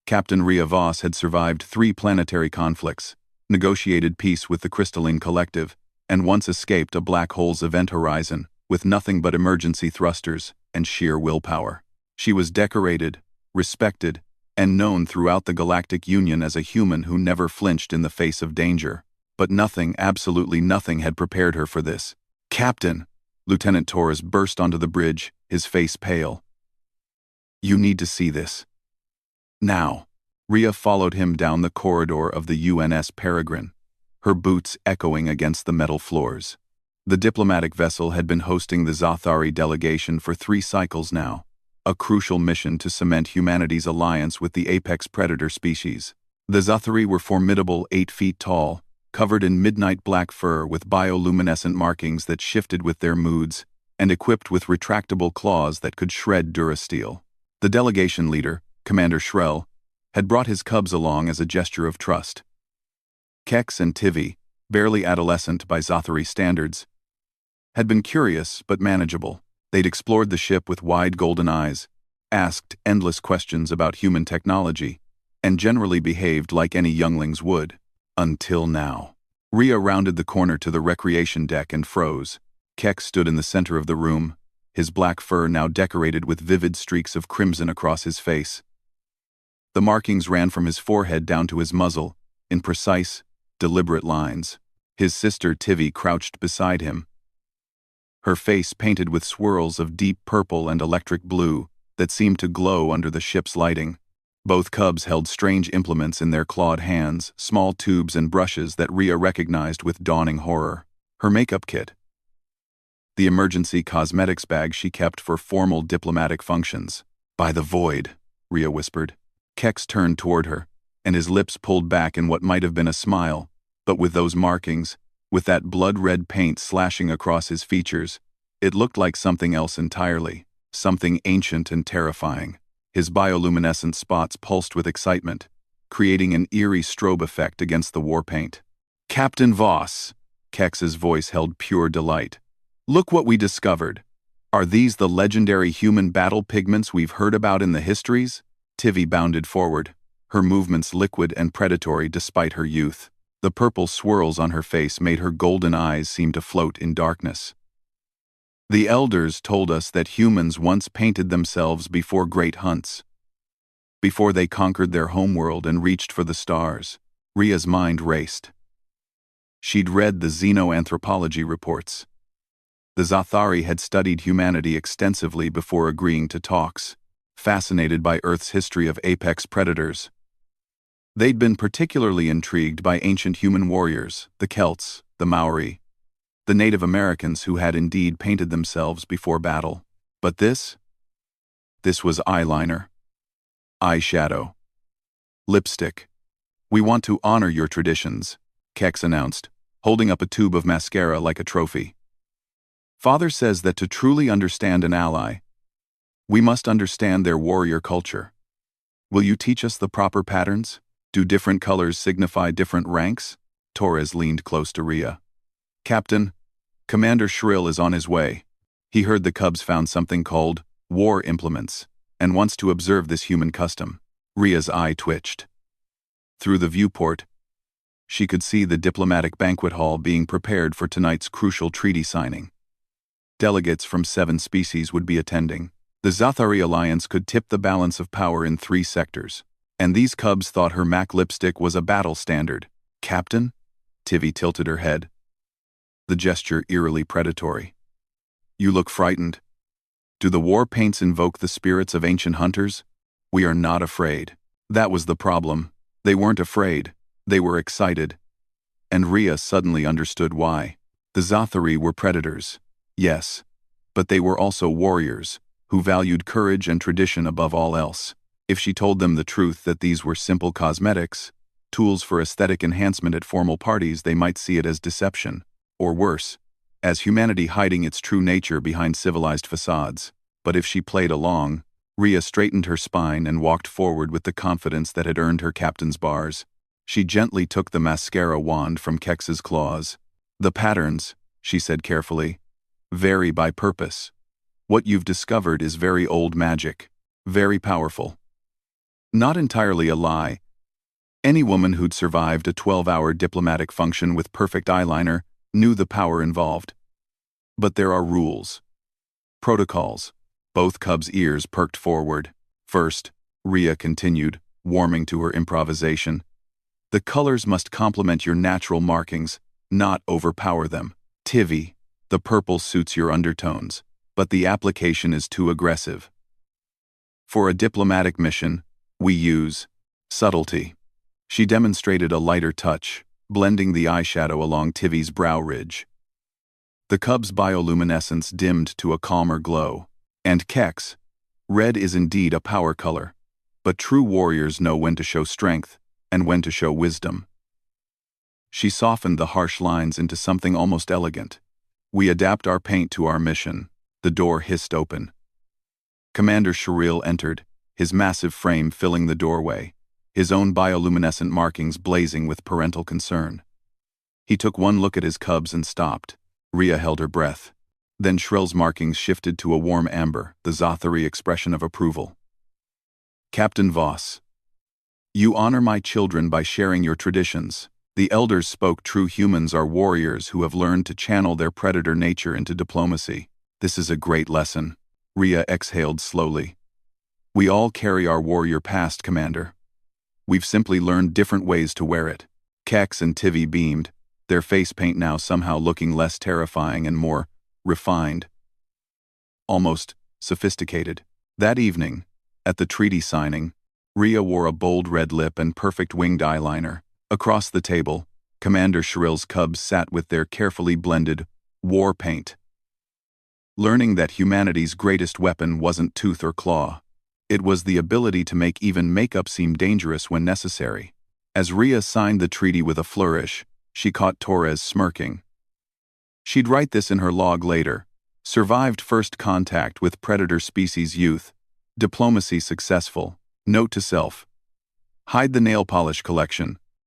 Captain Rhea Voss had survived 3 planetary conflicts, negotiated peace with the Crystalline Collective, and once escaped a black hole's event horizon with nothing but emergency thrusters and sheer willpower. She was decorated, respected, and known throughout the Galactic Union as a human who never flinched in the face of danger. But nothing, absolutely nothing, had prepared her for this. "Captain!" Lieutenant Torres burst onto the bridge, his face pale. "You need to see this. Now." Rhea followed him down the corridor of the UNS Peregrine, her boots echoing against the metal floors. The diplomatic vessel had been hosting the Zathari delegation for 3 cycles now, a crucial mission to cement humanity's alliance with the apex predator species. The Zathari were formidable, 8 feet tall, covered in midnight black fur with bioluminescent markings that shifted with their moods, and equipped with retractable claws that could shred durasteel. The delegation leader, Commander Shrell, had brought his cubs along as a gesture of trust. Kex and Tivy, barely adolescent by Zathari standards, had been curious but manageable. They'd explored the ship with wide golden eyes, asked endless questions about human technology, and generally behaved like any younglings would. Until now. Rhea rounded the corner to the recreation deck and froze. Kex stood in the center of the room, his black fur now decorated with vivid streaks of crimson across his face. The markings ran from his forehead down to his muzzle, in precise, deliberate lines. His sister Tivy crouched beside him, her face painted with swirls of deep purple and electric blue that seemed to glow under the ship's lighting. Both cubs held strange implements in their clawed hands, small tubes and brushes that Rhea recognized with dawning horror. Her makeup kit. The emergency cosmetics bag she kept for formal diplomatic functions. "By the void," Rhea whispered. Kex turned toward her, and his lips pulled back in what might have been a smile, but with those markings, with that blood-red paint slashing across his features, it looked like something else entirely, something ancient and terrifying. His bioluminescent spots pulsed with excitement, creating an eerie strobe effect against the war paint. "Captain Voss," Kex's voice held pure delight. "Look what we discovered. Are these the legendary human battle pigments we've heard about in the histories?" Tivy bounded forward, her movements liquid and predatory despite her youth. The purple swirls on her face made her golden eyes seem to float in darkness. "The elders told us that humans once painted themselves before great hunts, before they conquered their homeworld and reached for the stars." Rhea's mind raced. She'd read the xenoanthropology reports. The Zathari had studied humanity extensively before agreeing to talks, fascinated by Earth's history of apex predators. They'd been particularly intrigued by ancient human warriors, the Celts, the Maori, the Native Americans who had indeed painted themselves before battle. But this was eyeliner, eyeshadow, lipstick. "We want to honor your traditions," Kex announced, holding up a tube of mascara like a trophy. "Father says that to truly understand an ally, we must understand their warrior culture. Will you teach us the proper patterns? Do different colors signify different ranks?" Torres leaned close to Rhea. "Captain, Commander Shrill is on his way. He heard the cubs found something called war implements, and wants to observe this human custom." Rhea's eye twitched. Through the viewport, she could see the diplomatic banquet hall being prepared for tonight's crucial treaty signing. Delegates from 7 species would be attending. The Zathari alliance could tip the balance of power in 3 sectors, and these cubs thought her MAC lipstick was a battle standard. "Captain?" Tivy tilted her head, the gesture eerily predatory. "You look frightened. Do the war paints invoke the spirits of ancient hunters?" "We are not afraid." That was the problem. They weren't afraid. They were excited. And Rhea suddenly understood why. The Zathari were predators, yes, but they were also warriors, who valued courage and tradition above all else. If she told them the truth that these were simple cosmetics, tools for aesthetic enhancement at formal parties, they might see it as deception, or worse, as humanity hiding its true nature behind civilized facades. But if she played along, Rhea straightened her spine and walked forward with the confidence that had earned her captain's bars. She gently took the mascara wand from Kex's claws. "The patterns," she said carefully, "vary by purpose. What you've discovered is very old magic, very powerful. Not entirely a lie. Any woman who'd survived a 12-hour diplomatic function with perfect eyeliner knew the power involved. But there are rules. Protocols. Both Cub's ears perked forward. First, Rhea continued, warming to her improvisation. The colors must complement your natural markings, not overpower them. Tivy, the purple suits your undertones, but the application is too aggressive. For a diplomatic mission, we use subtlety. She demonstrated a lighter touch, blending the eyeshadow along Tivy's brow ridge. The Cub's bioluminescence dimmed to a calmer glow. And Kex, red is indeed a power color, but true warriors know when to show strength and when to show wisdom. She softened the harsh lines into something almost elegant. We adapt our paint to our mission. The door hissed open. Commander Sherrill entered, his massive frame filling the doorway, his own bioluminescent markings blazing with parental concern. He took one look at his cubs and stopped. Rhea held her breath. Then Shrill's markings shifted to a warm amber, the Zothary expression of approval. Captain Voss. You honor my children by sharing your traditions. The elders spoke true humans are warriors who have learned to channel their predator nature into diplomacy. This is a great lesson. Rhea exhaled slowly. We all carry our warrior past, Commander. We've simply learned different ways to wear it. Kex and Tivy beamed, their face paint now somehow looking less terrifying and more refined. Almost sophisticated. That evening, at the treaty signing, Rhea wore a bold red lip and perfect winged eyeliner. Across the table, Commander Sherrill's cubs sat with their carefully blended war paint. Learning that humanity's greatest weapon wasn't tooth or claw. It was the ability to make even makeup seem dangerous when necessary. As Rhea signed the treaty with a flourish, she caught Torres smirking. She'd write this in her log later. Survived first contact with predator species youth. Diplomacy successful. Note to self. Hide the nail polish collection.